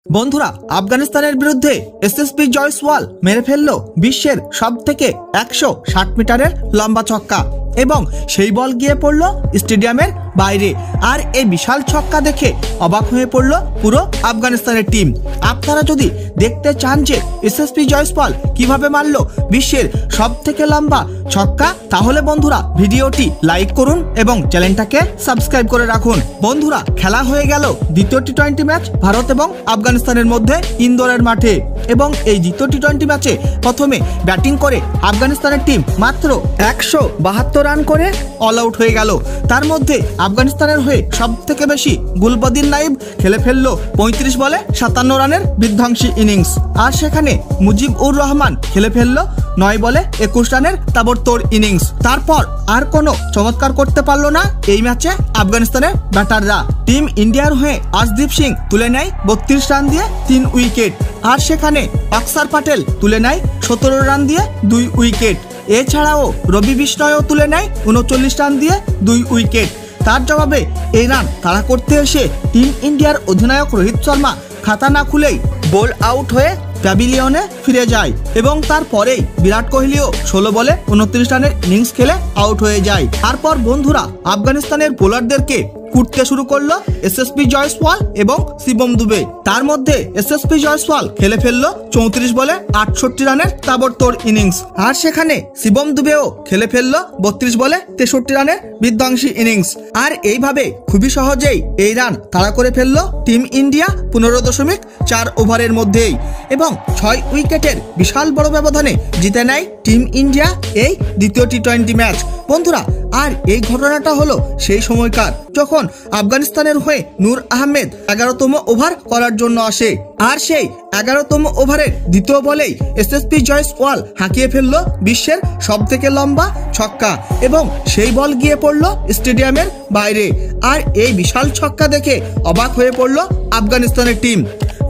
বন্ধুরা, আফগানিস্তানের বিরুদ্ধে এসএসপি জয়সওয়াল মেরে ফেলল বিশ্বের সবথেকে 160 মিটারের লম্বা ছক্কা এবং সেই বল গিয়ে পড়ল স্টেডিয়ামের বাইরে। আর এই বিশাল ছক্কা দেখে অবাক হয়ে পড়ল পুরো আফগানিস্তানের টিম। আপনারা যদি দেখতে চান যে এসএসপি জয়সওয়াল কিভাবে মারল বিশ্বের সবথেকে লম্বা ছক্কা, তাহলে বন্ধুরা ভিডিওটি লাইক করুন এবং চ্যানেলটাকে সাবস্ক্রাইব করে রাখুন। বন্ধুরা, খেলা হয়ে গেল দ্বিতীয় টি20 ম্যাচ ভারত এবং আফগানিস্তানের মধ্যে ইন্দোরের মাঠে। এবং এই দ্বিতীয় টি20 ম্যাচে প্রথমে ব্যাটিং করে আফগানিস্তানের টিম মাত্র 172 রান করে অল আউট হয়ে গেল। তার মধ্যে আফগানিস্তানের হয়ে সব থেকে বেশি গুলবদিন নাইব খেলে ফেললো 35 বলে 57 রানের বিধ্বংসী ইনিংস। আর সেখানে মুজিবুর রহমান খেলে ফেললো 9 বলে 21 রানের তাবড়তোড় ইনিংস। তারপর আর কোনো চমৎকার করতে পারলো না এই ম্যাচে আফগানিস্তানের ব্যাটাররা। টিম ইন্ডিয়ার হয়ে আশদীপ সিং তুলে নেয় 32 রান দিয়ে 3 উইকেট। আর সেখানে অক্ষর প্যাটেল তুলে নেয় 17 রান দিয়ে 2 উইকেট। এছাড়াও রবি বিষ্ণয়ও তুলে নেয় 39 রান দিয়ে 2 উইকেট। তার জবাবে এই রান তাড়া করতে এসে টিম ইন্ডিয়ার অধিনায়ক রোহিত শর্মা খাতা না খুলেই বোল্ড আউট হয়ে প্যাভিলিয়নে ফিরে যায় এবং তারপরেই বিরাট কোহলিও 16 বলে 29 রানের ইনিংস খেলে আউট হয়ে যায়। তারপর বন্ধুরা আফগানিস্তানের বোলারদেরকে কুটতে শুরু করলো এসএসপি জয়সওয়াল এবং শিবম দুবে। তার মধ্যে এসএসপি জয়সওয়াল খেলে ফেললো 34 বলে 68 রানের তাবড়তোড় ইনিংস। আর সেখানে শিবম দুবেও খেলে ফেললো 32 বলে 63 রানের বিধ্বংসী ইনিংস। আর এইভাবে খুবই সহজেই এই রান তাড়া করে ফেললো টিম ইন্ডিয়া 15.4 ওভারের মধ্যেই এবং 6 উইকেটের বিশাল বড় ব্যবধানে জিতে নেয় টিম ইন্ডিয়া এই দ্বিতীয় টি20 ম্যাচ। বন্ধুরা, আর এই ঘটনাটা হলো সেই সময়কার যখন আফগানিস্তানের হয়ে নূর আহমেদ 11তম ওভার করার জন্য আসে। আর সেই 11তম ওভারের দ্বিতীয় বলেই এসএসপি জয়সওয়াল হাঁকিয়ে ফেললো বিশ্বের সবথেকে লম্বা ছক্কা এবং সেই বল গিয়ে পড়লো স্টেডিয়ামের বাইরে। আর এই বিশাল ছক্কা দেখে অবাক হয়ে পড়লো আফগানিস্তানের টিম।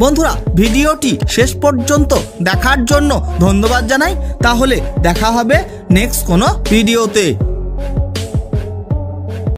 বন্ধুরা, ভিডিওটি শেষ পর্যন্ত দেখার জন্য ধন্যবাদ জানাই। তাহলে দেখা হবে নেক্সট কোনো ভিডিওতে।